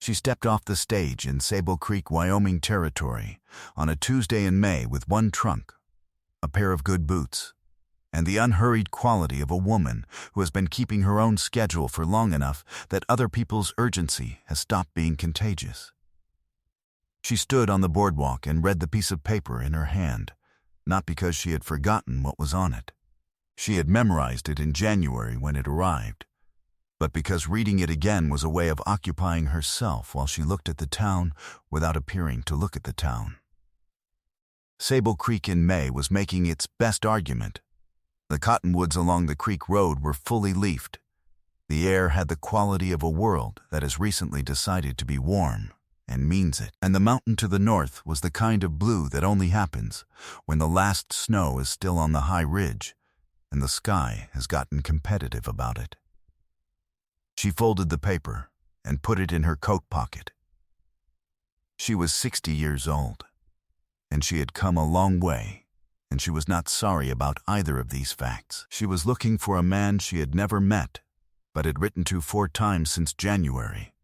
She stepped off the stage in Sable Creek, Wyoming Territory on a Tuesday in May with one trunk, a pair of good boots, and the unhurried quality of a woman who has been keeping her own schedule for long enough that other people's urgency has stopped being contagious. She stood on the boardwalk and read the piece of paper in her hand, not because she had forgotten what was on it. She had memorized it in January when it arrived, but because reading it again was a way of occupying herself while she looked at the town without appearing to look at the town. Sable Creek in May was making its best argument. The cottonwoods along the creek road were fully leafed. The air had the quality of a world that has recently decided to be warm and means it. And the mountain to the north was the kind of blue that only happens when the last snow is still on the high ridge and the sky has gotten competitive about it. She folded the paper and put it in her coat pocket. She was 60 years old, and she had come a long way, and she was not sorry about either of these facts. She was looking for a man she had never met, but had written to 4 times since January,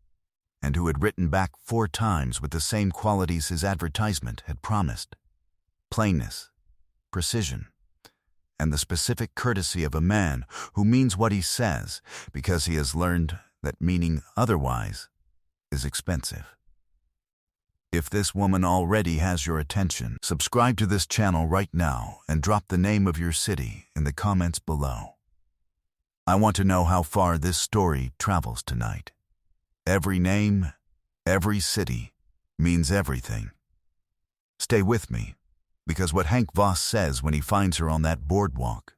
and who had written back 4 times with the same qualities his advertisement had promised: plainness, precision, and the specific courtesy of a man who means what he says because he has learned that meaning otherwise is expensive. If this woman already has your attention, subscribe to this channel right now and drop the name of your city in the comments below. I want to know how far this story travels tonight. Every name, every city means everything. Stay with me, because what Hank Voss says when he finds her on that boardwalk,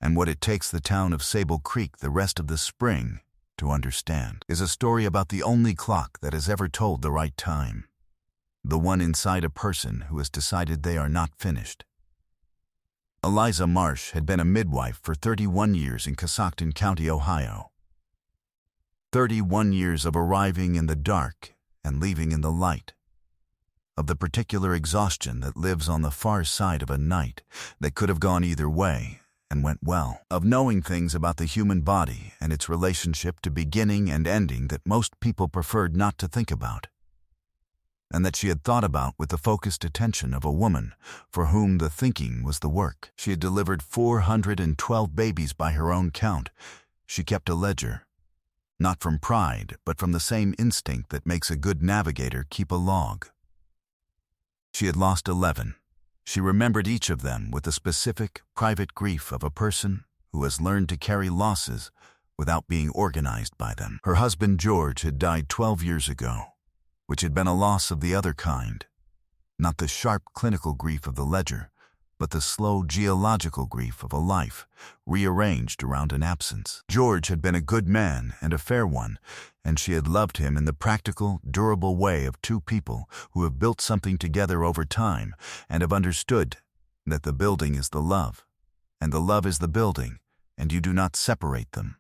and what it takes the town of Sable Creek the rest of the spring to understand, is a story about the only clock that has ever told the right time. The one inside a person who has decided they are not finished. Eliza Marsh had been a midwife for 31 years in Coshocton County, Ohio. 31 years of arriving in the dark and leaving in the light. Of the particular exhaustion that lives on the far side of a night that could have gone either way and went well. Of knowing things about the human body and its relationship to beginning and ending that most people preferred not to think about, and that she had thought about with the focused attention of a woman for whom the thinking was the work. She had delivered 412 babies by her own count. She kept a ledger, not from pride, but from the same instinct that makes a good navigator keep a log. She had lost 11. She remembered each of them with the specific, private grief of a person who has learned to carry losses without being organized by them. Her husband George had died 12 years ago, which had been a loss of the other kind, not the sharp clinical grief of the ledger, but the slow geological grief of a life rearranged around an absence. George had been a good man and a fair one, and she had loved him in the practical, durable way of 2 people who have built something together over time and have understood that the building is the love, and the love is the building, and you do not separate them.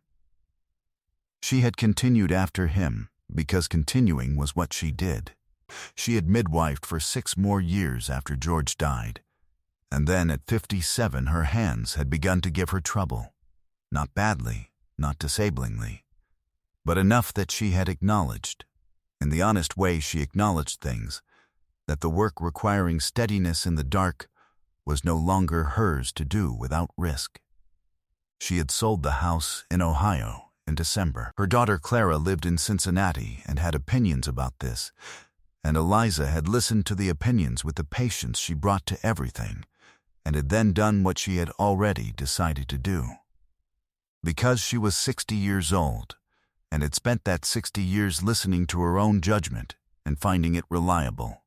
She had continued after him, because continuing was what she did. She had midwifed for 6 more years after George died, and then at 57 her hands had begun to give her trouble. Not badly, not disablingly, but enough that she had acknowledged, in the honest way she acknowledged things, that the work requiring steadiness in the dark was no longer hers to do without risk. She had sold the house in Ohio in December. Her daughter Clara lived in Cincinnati and had opinions about this, and Eliza had listened to the opinions with the patience she brought to everything, and had then done what she had already decided to do. Because she was 60 years old, and had spent that 60 years listening to her own judgment and finding it reliable,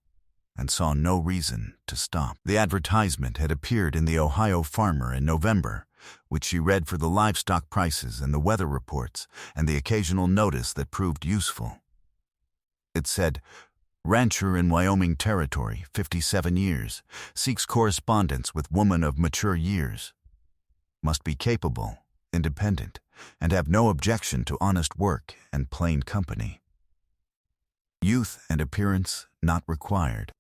and saw no reason to stop. The advertisement had appeared in the Ohio Farmer in November, which she read for the livestock prices and the weather reports and the occasional notice that proved useful. It said, "Rancher in Wyoming Territory, 57 years, seeks correspondence with woman of mature years. Must be capable, independent, and have no objection to honest work and plain company. Youth and appearance not required.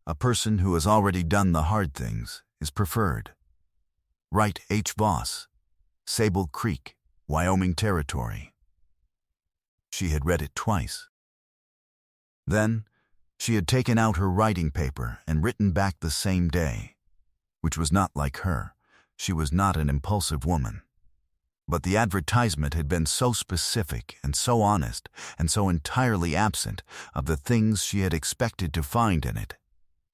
A person who has already done the hard things is preferred. Write H. Voss, Sable Creek, Wyoming Territory." She had read it twice. Then, she had taken out her writing paper and written back the same day, which was not like her. She was not an impulsive woman. But the advertisement had been so specific and so honest and so entirely absent of the things she had expected to find in it,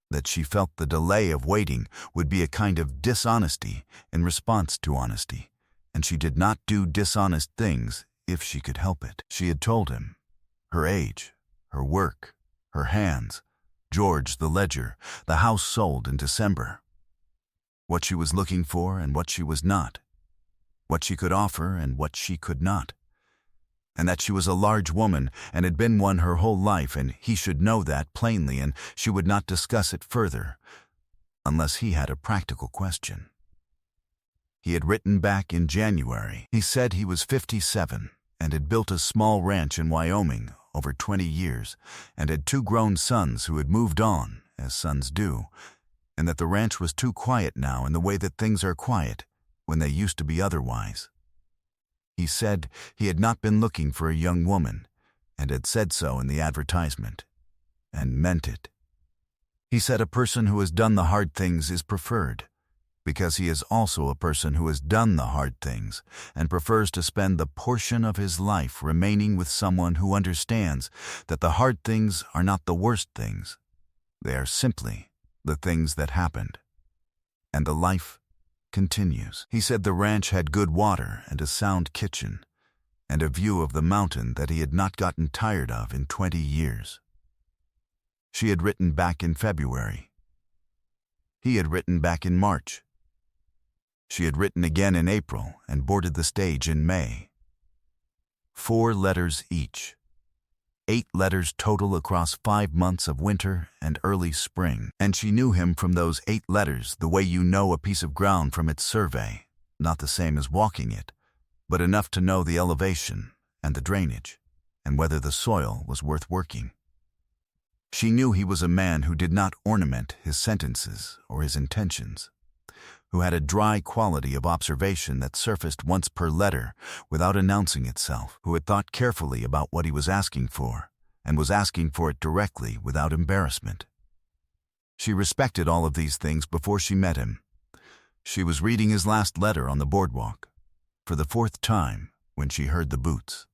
that she felt the delay of waiting would be a kind of dishonesty in response to honesty, and she did not do dishonest things if she could help it. She had told him her age, her work, her hands, George the ledger, the house sold in December, what she was looking for and what she was not, what she could offer and what she could not, and that she was a large woman and had been one her whole life, and he should know that plainly, and she would not discuss it further unless he had a practical question. He had written back in January. He said he was 57 and had built a small ranch in Wyoming over 20 years and had 2 grown sons who had moved on, as sons do, and that the ranch was too quiet now in the way that things are quiet when they used to be otherwise. He said he had not been looking for a young woman, and had said so in the advertisement, and meant it. He said a person who has done the hard things is preferred, because he is also a person who has done the hard things and prefers to spend the portion of his life remaining with someone who understands that the hard things are not the worst things. They are simply the things that happened, and the life continues. He said the ranch had good water and a sound kitchen, and a view of the mountain that he had not gotten tired of in 20 years. She had written back in February. He had written back in March. She had written again in April and boarded the stage in May. 4 letters each. 8 letters total across 5 months of winter and early spring. And she knew him from those 8 letters the way you know a piece of ground from its survey, not the same as walking it, but enough to know the elevation and the drainage, and whether the soil was worth working. She knew he was a man who did not ornament his sentences or his intentions, who had a dry quality of observation that surfaced once per letter without announcing itself, who had thought carefully about what he was asking for, and was asking for it directly without embarrassment. She respected all of these things before she met him. She was reading his last letter on the boardwalk, for the 4th time, when she heard the boots.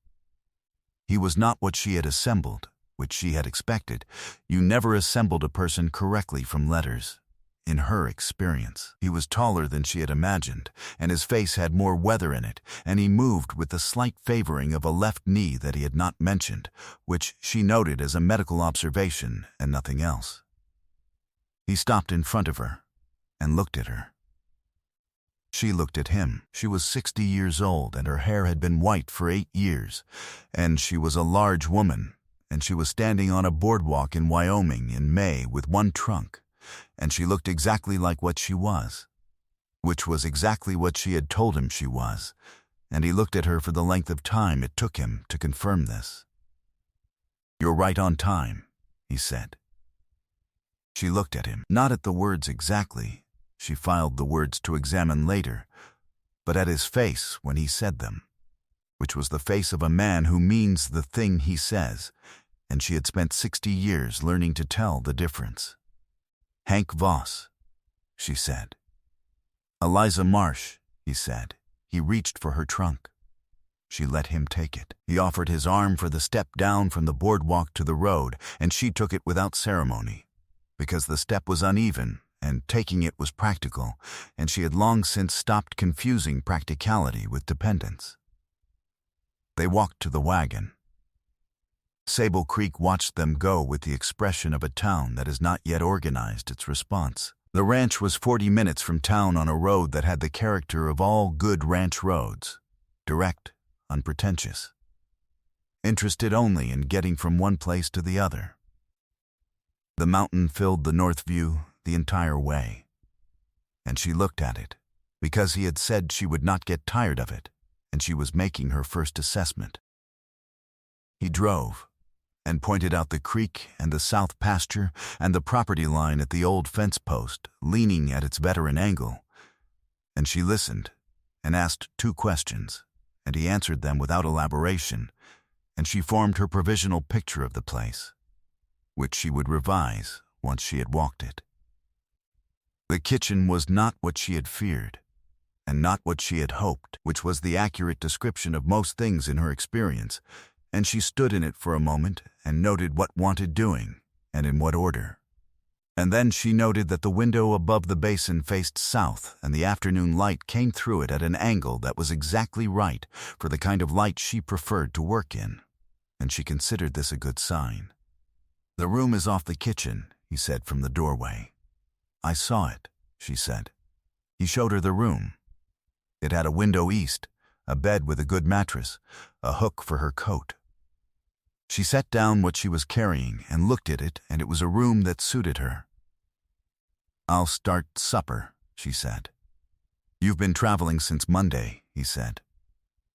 He was not what she had assembled, which she had expected. You never assembled a person correctly from letters. In her experience, he was taller than she had imagined, and his face had more weather in it, and he moved with the slight favoring of a left knee that he had not mentioned, which she noted as a medical observation and nothing else. He stopped in front of her and looked at her. She looked at him. She was 60 years old, and her hair had been white for 8 years, and she was a large woman, and she was standing on a boardwalk in Wyoming in May with 1 trunk. And she looked exactly like what she was, which was exactly what she had told him she was, and he looked at her for the length of time it took him to confirm this. "You're right on time," he said. She looked at him, not at the words exactly. She filed the words to examine later, but at his face when he said them, which was the face of a man who means the thing he says, and she had spent 60 years learning to tell the difference. "Hank Voss," she said. "Eliza Marsh," he said. He reached for her trunk. She let him take it. He offered his arm for the step down from the boardwalk to the road, and she took it without ceremony, because the step was uneven, and taking it was practical, and she had long since stopped confusing practicality with dependence. They walked to the wagon. Sable Creek watched them go with the expression of a town that has not yet organized its response. The ranch was 40 minutes from town on a road that had the character of all good ranch roads, direct, unpretentious, interested only in getting from one place to the other. The mountain filled the north view the entire way, and she looked at it, because he had said she would not get tired of it, and she was making her first assessment. He drove, and pointed out the creek and the south pasture and the property line at the old fence post, leaning at its veteran angle. And she listened, and asked 2 questions, and he answered them without elaboration, and she formed her provisional picture of the place. which she would revise once she had walked it. The kitchen was not what she had feared, and not what she had hoped, which was the accurate description of most things in her experience, and she stood in it for a moment and noted what wanted doing, and in what order. And then she noted that the window above the basin faced south, and the afternoon light came through it at an angle that was exactly right for the kind of light she preferred to work in, and she considered this a good sign. "The room is off the kitchen," he said from the doorway. "I saw it," she said. He showed her the room. It had a window east, a bed with a good mattress, a hook for her coat. She set down what she was carrying and looked at it, and it was a room that suited her. "I'll start supper," she said. "You've been traveling since Monday," he said.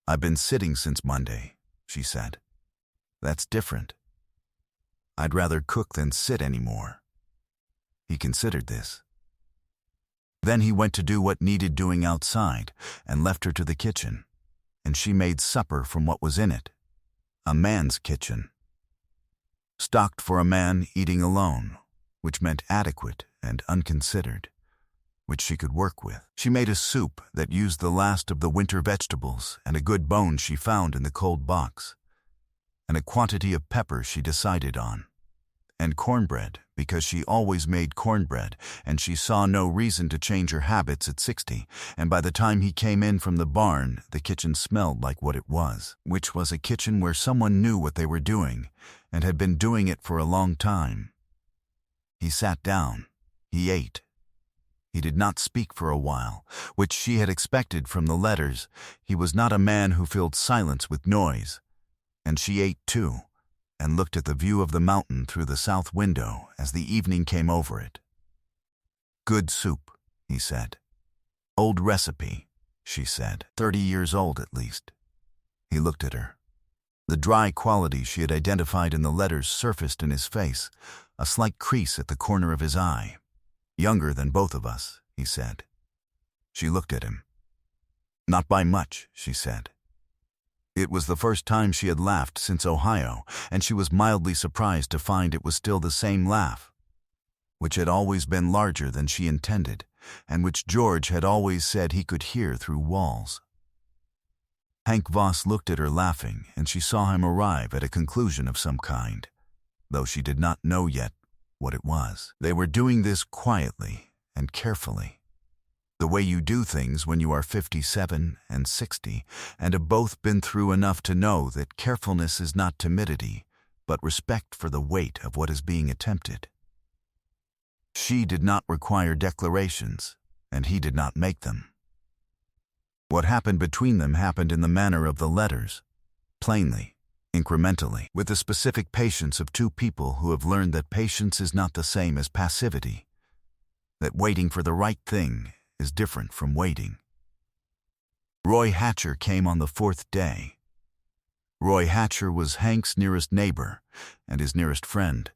"I've been sitting since Monday," she said. "That's different. I'd rather cook than sit anymore." He considered this. Then he went to do what needed doing outside and left her to the kitchen, and she made supper from what was in it. A man's kitchen. Stocked for a man eating alone, which meant adequate and unconsidered, which she could work with. She made a soup that used the last of the winter vegetables and a good bone she found in the cold box, and a quantity of pepper she decided on, and cornbread because she always made cornbread, and she saw no reason to change her habits at 60, and by the time he came in from the barn, the kitchen smelled like what it was, which was a kitchen where someone knew what they were doing and had been doing it for a long time. He sat down. He ate. He did not speak for a while, which she had expected from the letters. He was not a man who filled silence with noise. And she ate too, and looked at the view of the mountain through the south window as the evening came over it. "Good soup," he said. "Old recipe," she said. 30 years old at least. He looked at her. The dry quality she had identified in the letters surfaced in his face, a slight crease at the corner of his eye. "Younger than both of us," he said. She looked at him. "Not by much," she said. It was the first time she had laughed since Ohio, and she was mildly surprised to find it was still the same laugh, which had always been larger than she intended, and which George had always said he could hear through walls. Hank Voss looked at her laughing, and she saw him arrive at a conclusion of some kind, though she did not know yet what it was. They were doing this quietly and carefully, the way you do things when you are 57 and 60 and have both been through enough to know that carefulness is not timidity, but respect for the weight of what is being attempted. She did not require declarations, and he did not make them. What happened between them happened in the manner of the letters, plainly, incrementally, with the specific patience of two people who have learned that patience is not the same as passivity, that waiting for the right thing is different from waiting. Roy Hatcher came on the 4th day. Roy Hatcher was Hank's nearest neighbor and his nearest friend,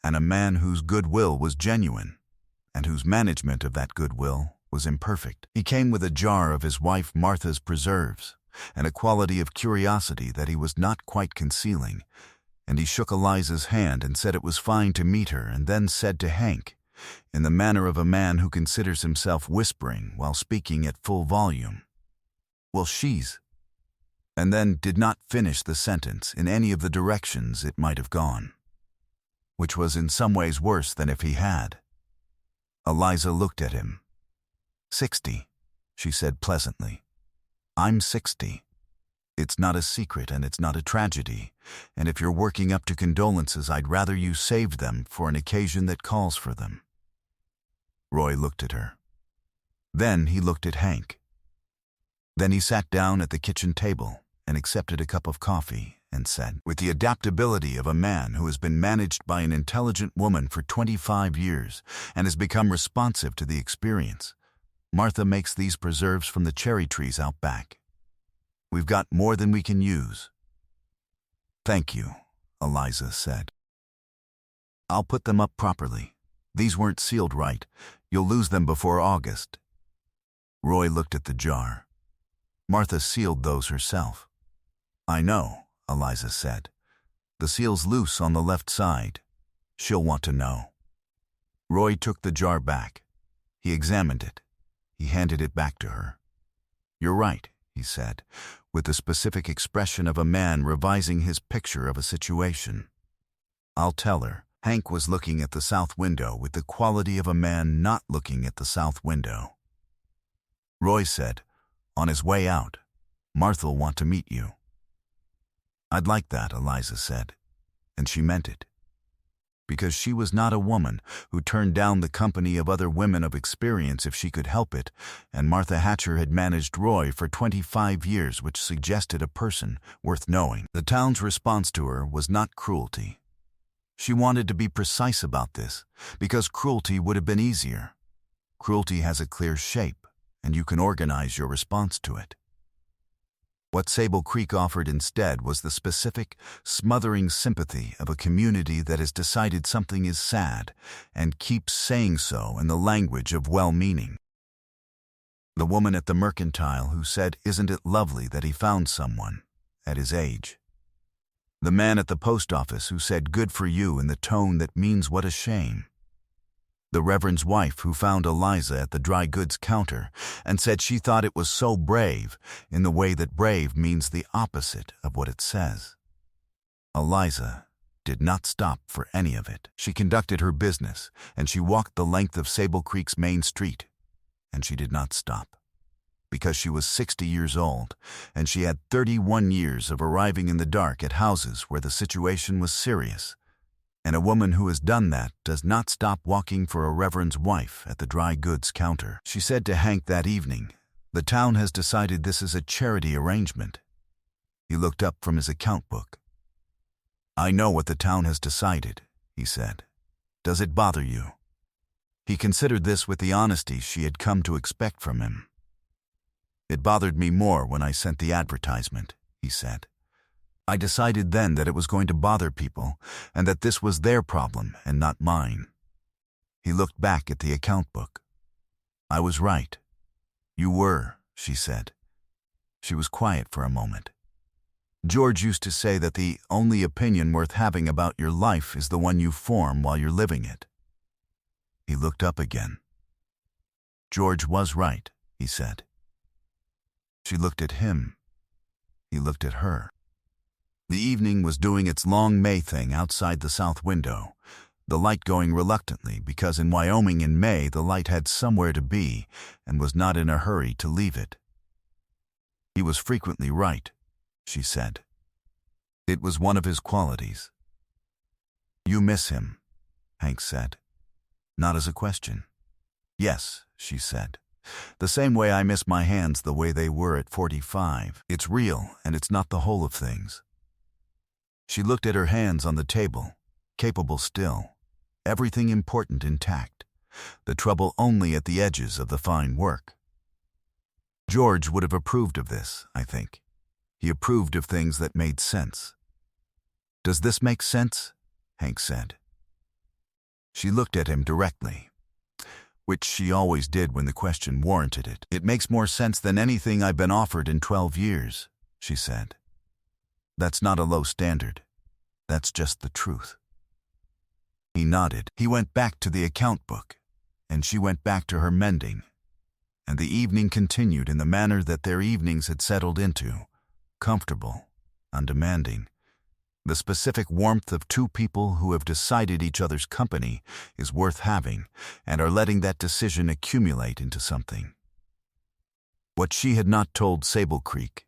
and a man whose goodwill was genuine, and whose management of that goodwill was imperfect. He came with a jar of his wife Martha's preserves, and a quality of curiosity that he was not quite concealing, and he shook Eliza's hand and said it was fine to meet her, and then said to Hank, in the manner of a man who considers himself whispering while speaking at full volume, "Well, she's," and then did not finish the sentence in any of the directions it might have gone, which was in some ways worse than if he had. Eliza looked at him. 60, she said pleasantly. "I'm 60. It's not a secret and it's not a tragedy, and if you're working up to condolences, I'd rather you saved them for an occasion that calls for them." Roy looked at her. Then he looked at Hank. Then he sat down at the kitchen table and accepted a cup of coffee and said, with the adaptability of a man who has been managed by an intelligent woman for 25 years and has become responsive to the experience, "Martha makes these preserves from the cherry trees out back. We've got more than we can use." "Thank you," Eliza said. "I'll put them up properly. These weren't sealed right. You'll lose them before August." Roy looked at the jar. "Martha sealed those herself." "I know," Eliza said. "The seal's loose on the left side." She'll want to know. Roy took the jar back. He examined it. He handed it back to her. "You're right," he said, with the specific expression of a man revising his picture of a situation. "I'll tell her." Hank was looking at the south window with the quality of a man not looking at the south window. Roy said, "On his way out, Martha'll want to meet you." "I'd like that," Eliza said, and she meant it. Because she was not a woman who turned down the company of other women of experience if she could help it, and Martha Hatcher had managed Roy for 25 years, which suggested a person worth knowing. The town's response to her was not cruelty. She wanted to be precise about this, because cruelty would have been easier. Cruelty has a clear shape, and you can organize your response to it. What Sable Creek offered instead was the specific, smothering sympathy of a community that has decided something is sad and keeps saying so in the language of well-meaning. The woman at the mercantile who said, "Isn't it lovely that he found someone at his age?" The man at the post office who said, "Good for you," in the tone that means what a shame. The Reverend's wife who found Eliza at the dry goods counter and said she thought it was so brave, in the way that brave means the opposite of what it says. Eliza did not stop for any of it. She conducted her business, and she walked the length of Sable Creek's main street, and she did not stop. Because she was 60 years old, and she had 31 years of arriving in the dark at houses where the situation was serious. And a woman who has done that does not stop walking for a reverend's wife at the dry goods counter. She said to Hank that evening, "The town has decided this is a charity arrangement." He looked up from his account book. "I know what the town has decided," he said. "Does it bother you?" He considered this with the honesty she had come to expect from him. "It bothered me more when I sent the advertisement," he said. "I decided then that it was going to bother people, and that this was their problem and not mine." He looked back at the account book. "I was right." "You were," she said. She was quiet for a moment. "George used to say that the only opinion worth having about your life is the one you form while you're living it." He looked up again. "George was right," he said. She looked at him. He looked at her. The evening was doing its long May thing outside the south window, the light going reluctantly because in Wyoming in May the light had somewhere to be and was not in a hurry to leave it. "He was frequently right," she said. "It was one of his qualities." "You miss him," Hank said, not as a question. "Yes," she said. "The same way I miss my hands the way they were at 45. It's real, and it's not the whole of things." She looked at her hands on the table, capable still, everything important intact, the trouble only at the edges of the fine work. George would have approved of this, I think. He approved of things that made sense. "Does this make sense?" Hank said. She looked at him directly, which she always did when the question warranted it. "It makes more sense than anything I've been offered in 12 years, she said. "That's not a low standard. That's just the truth." He nodded. He went back to the account book, and she went back to her mending, and the evening continued in the manner that their evenings had settled into, comfortable, undemanding. The specific warmth of two people who have decided each other's company is worth having and are letting that decision accumulate into something. What she had not told Sable Creek,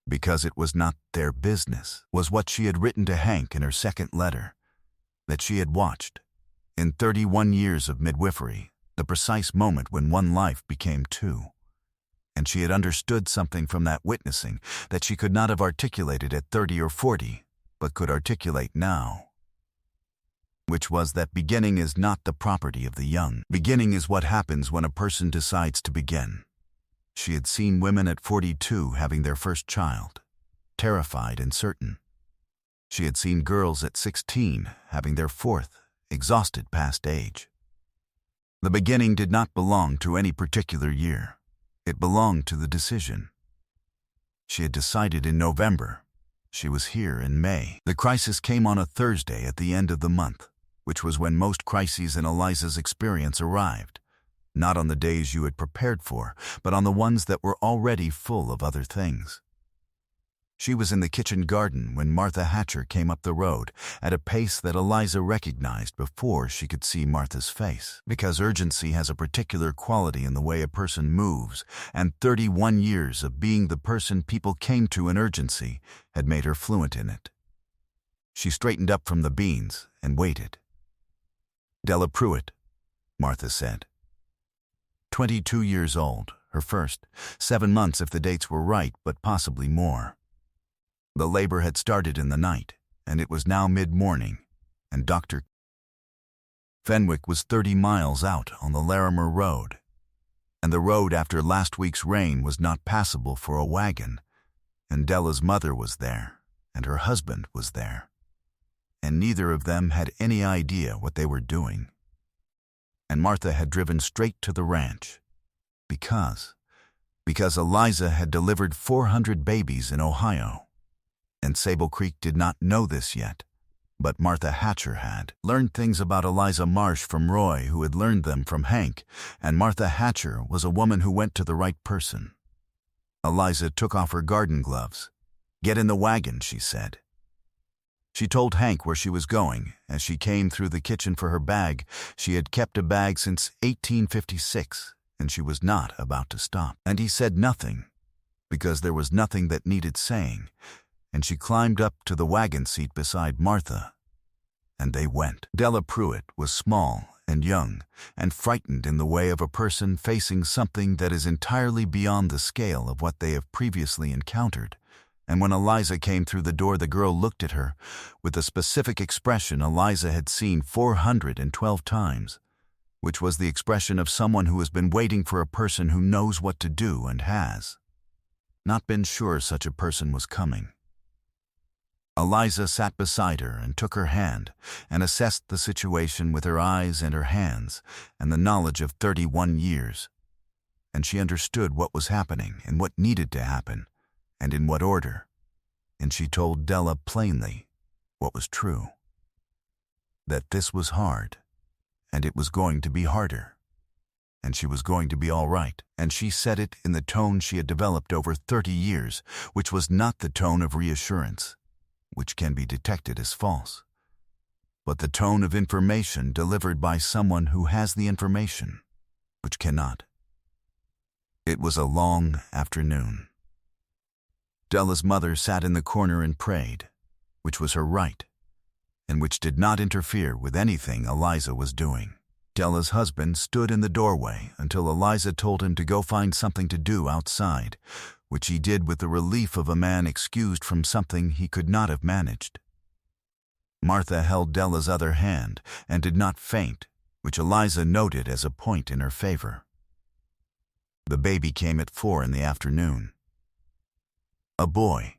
because it was not their business, was what she had written to Hank in her second letter, that she had watched, in 31 years of midwifery, the precise moment when one life became two. And she had understood something from that witnessing that she could not have articulated at 30 or 40, but could articulate now. Which was that beginning is not the property of the young. Beginning is what happens when a person decides to begin. She had seen women at 42 having their first child, terrified and certain. She had seen girls at 16 having their fourth, exhausted past age. The beginning did not belong to any particular year. It belonged to the decision. She had decided in November. She was here in May. The crisis came on a Thursday at the end of the month. which was when most crises in Eliza's experience arrived, not on the days you had prepared for, but on the ones that were already full of other things. She was in the kitchen garden when Martha Hatcher came up the road at a pace that Eliza recognized before she could see Martha's face. Because urgency has a particular quality in the way a person moves, and 31 years of being the person people came to in urgency had made her fluent in it. She straightened up from the beans and waited. "Della Pruitt," Martha said. 22 years old, her first, 7 months if the dates were right, but possibly more. The labor had started in the night, and it was now mid-morning, and Dr. Fenwick was 30 miles out on the Larimer Road, and the road after last week's rain was not passable for a wagon, and Della's mother was there, and her husband was there, and neither of them had any idea what they were doing. And Martha had driven straight to the ranch, because Eliza had delivered 400 babies in Ohio. And Sable Creek did not know this yet, but Martha Hatcher had learned things about Eliza Marsh from Roy, who had learned them from Hank, and Martha Hatcher was a woman who went to the right person. Eliza took off her garden gloves. "Get in the wagon," she said. She told Hank where she was going. As she came through the kitchen for her bag, she had kept a bag since 1856, and she was not about to stop. And he said nothing, because there was nothing that needed saying, and she climbed up to the wagon seat beside Martha, and they went. Della Pruitt was small and young and frightened in the way of a person facing something that is entirely beyond the scale of what they have previously encountered. And when Eliza came through the door, the girl looked at her with the specific expression Eliza had seen 412 times, which was the expression of someone who has been waiting for a person who knows what to do and has not been sure such a person was coming. Eliza sat beside her and took her hand and assessed the situation with her eyes and her hands and the knowledge of 31 years. And she understood what was happening and what needed to happen and in what order. And she told Della plainly what was true. That this was hard, and it was going to be harder. And she was going to be all right. And she said it in the tone she had developed over 30 years, which was not the tone of reassurance, which can be detected as false, but the tone of information delivered by someone who has the information, which cannot. It was a long afternoon. Della's mother sat in the corner and prayed, which was her right, and which did not interfere with anything Eliza was doing. Della's husband stood in the doorway until Eliza told him to go find something to do outside, which he did with the relief of a man excused from something he could not have managed. Martha held Della's other hand and did not faint, which Eliza noted as a point in her favor. The baby came at 4 in the afternoon. A boy,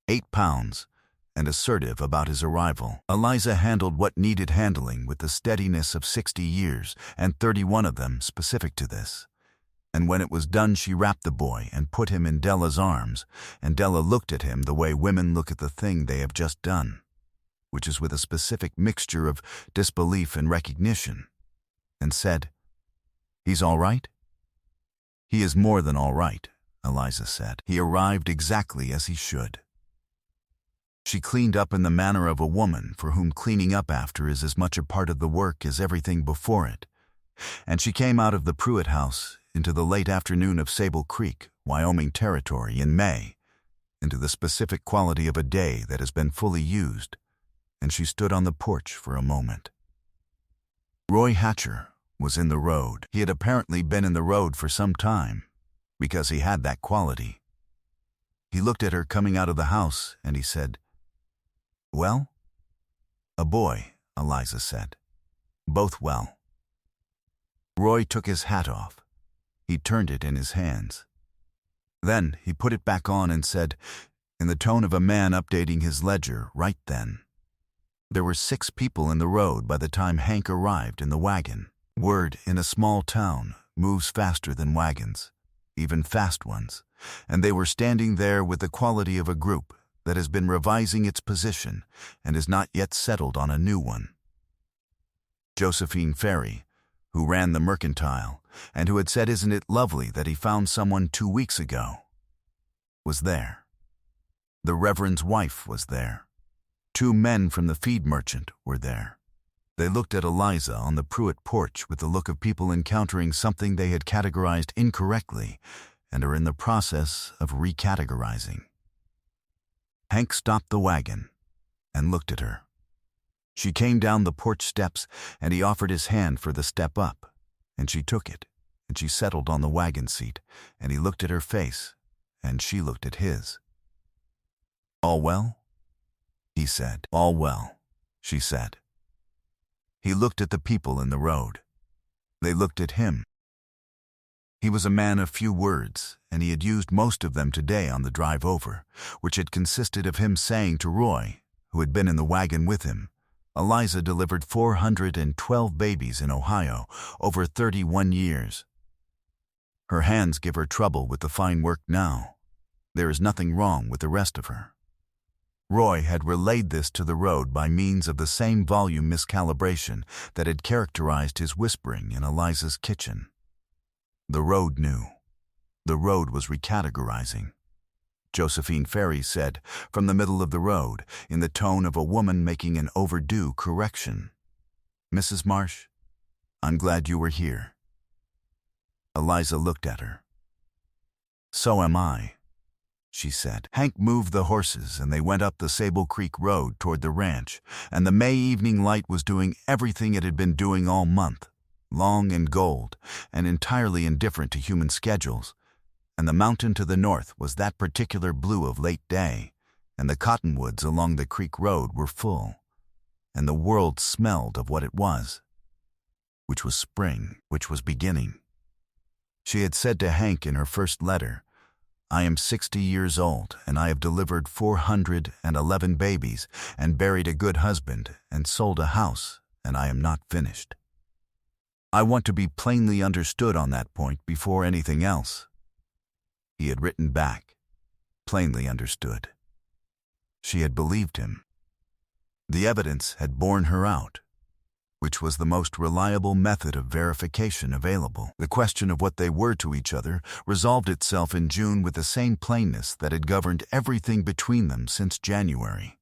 8 pounds, and assertive about his arrival. Eliza handled what needed handling with the steadiness of 60 years, and 31 of them specific to this. And when it was done, she wrapped the boy and put him in Della's arms, and Della looked at him the way women look at the thing they have just done, which is with a specific mixture of disbelief and recognition, and said, "He's all right?" "He is more than all right," Eliza said. "He arrived exactly as he should." She cleaned up in the manner of a woman for whom cleaning up after is as much a part of the work as everything before it, and she came out of the Pruitt house into the late afternoon of Sable Creek, Wyoming Territory in May, into the specific quality of a day that has been fully used, and she stood on the porch for a moment. Roy Hatcher was in the road. He had apparently been in the road for some time, because he had that quality. He looked at her coming out of the house, and he said, "Well?" "A boy," Eliza said. "Both well." Roy took his hat off. He turned it in his hands. Then he put it back on and said, in the tone of a man updating his ledger right then, "There were 6 people in the road by the time Hank arrived in the wagon. Word in a small town moves faster than wagons, even fast ones, and they were standing there with the quality of a group that has been revising its position and is not yet settled on a new one. Josephine Ferry, who ran the mercantile and who had said, "Isn't it lovely that he found someone 2 weeks ago?" was there. The Reverend's wife was there. 2 men from the feed merchant were there. They looked at Eliza on the Pruitt porch with the look of people encountering something they had categorized incorrectly and are in the process of recategorizing. Hank stopped the wagon and looked at her. She came down the porch steps, and he offered his hand for the step up, and she took it, and she settled on the wagon seat, and he looked at her face, and she looked at his. "All well?" he said. "All well," she said. He looked at the people in the road. They looked at him. He was a man of few words, and he had used most of them today on the drive over, which had consisted of him saying to Roy, who had been in the wagon with him, "Eliza delivered 412 babies in Ohio over 31 years. Her hands give her trouble with the fine work now. There is nothing wrong with the rest of her." Roy had relayed this to the road by means of the same volume miscalibration that had characterized his whispering in Eliza's kitchen. The road knew. The road was recategorizing. Josephine Ferry said, from the middle of the road, in the tone of a woman making an overdue correction, "Mrs. Marsh, I'm glad you were here." Eliza looked at her. "So am I," she said. Hank moved the horses, and they went up the Sable Creek Road toward the ranch, and the May evening light was doing everything it had been doing all month, long and gold, and entirely indifferent to human schedules, and the mountain to the north was that particular blue of late day, and the cottonwoods along the creek road were full, and the world smelled of what it was, which was spring, which was beginning. She had said to Hank in her first letter, "I am 60 years old, and I have delivered 411 babies, and buried a good husband, and sold a house, and I am not finished. I want to be plainly understood on that point before anything else." He had written back, plainly understood. She had believed him. The evidence had borne her out, which was the most reliable method of verification available. The question of what they were to each other resolved itself in June with the same plainness that had governed everything between them since January.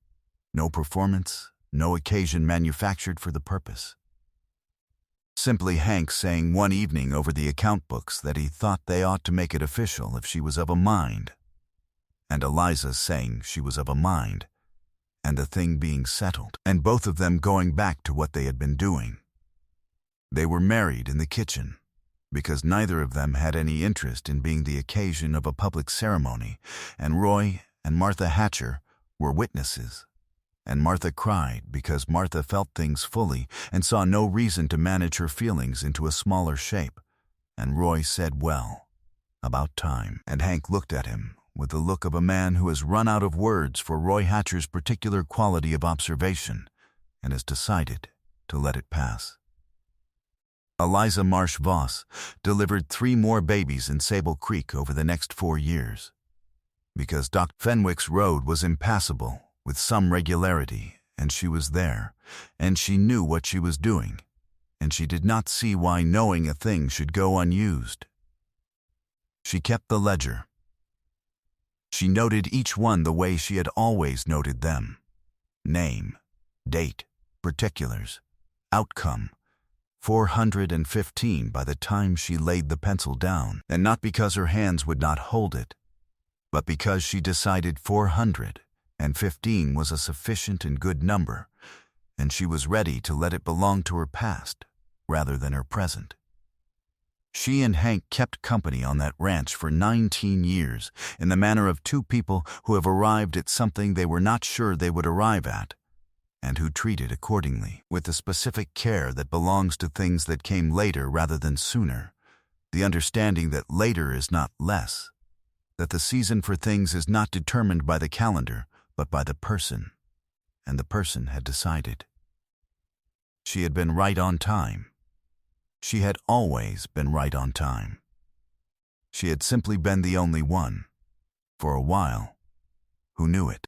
No performance, no occasion manufactured for the purpose. Simply Hank saying one evening over the account books that he thought they ought to make it official if she was of a mind, and Eliza saying she was of a mind, and the thing being settled, and both of them going back to what they had been doing. They were married in the kitchen, because neither of them had any interest in being the occasion of a public ceremony, and Roy and Martha Hatcher were witnesses. And Martha cried because Martha felt things fully and saw no reason to manage her feelings into a smaller shape. And Roy said, "Well, about time." And Hank looked at him with the look of a man who has run out of words for Roy Hatcher's particular quality of observation and has decided to let it pass. Eliza Marsh Voss delivered 3 more babies in Sable Creek over the next 4 years. Because Dr. Fenwick's road was impassable with some regularity, and she was there, and she knew what she was doing, and she did not see why knowing a thing should go unused. She kept the ledger. She noted each one the way she had always noted them. Name, date, particulars, outcome, 415 by the time she laid the pencil down, and not because her hands would not hold it, but because she decided 415 was a sufficient and good number, and she was ready to let it belong to her past rather than her present. She and Hank kept company on that ranch for 19 years in the manner of 2 people who have arrived at something they were not sure they would arrive at, and who treated accordingly, with the specific care that belongs to things that came later rather than sooner, the understanding that later is not less, that the season for things is not determined by the calendar, but by the person, and the person had decided. She had been right on time. She had always been right on time. She had simply been the only one, for a while, who knew it.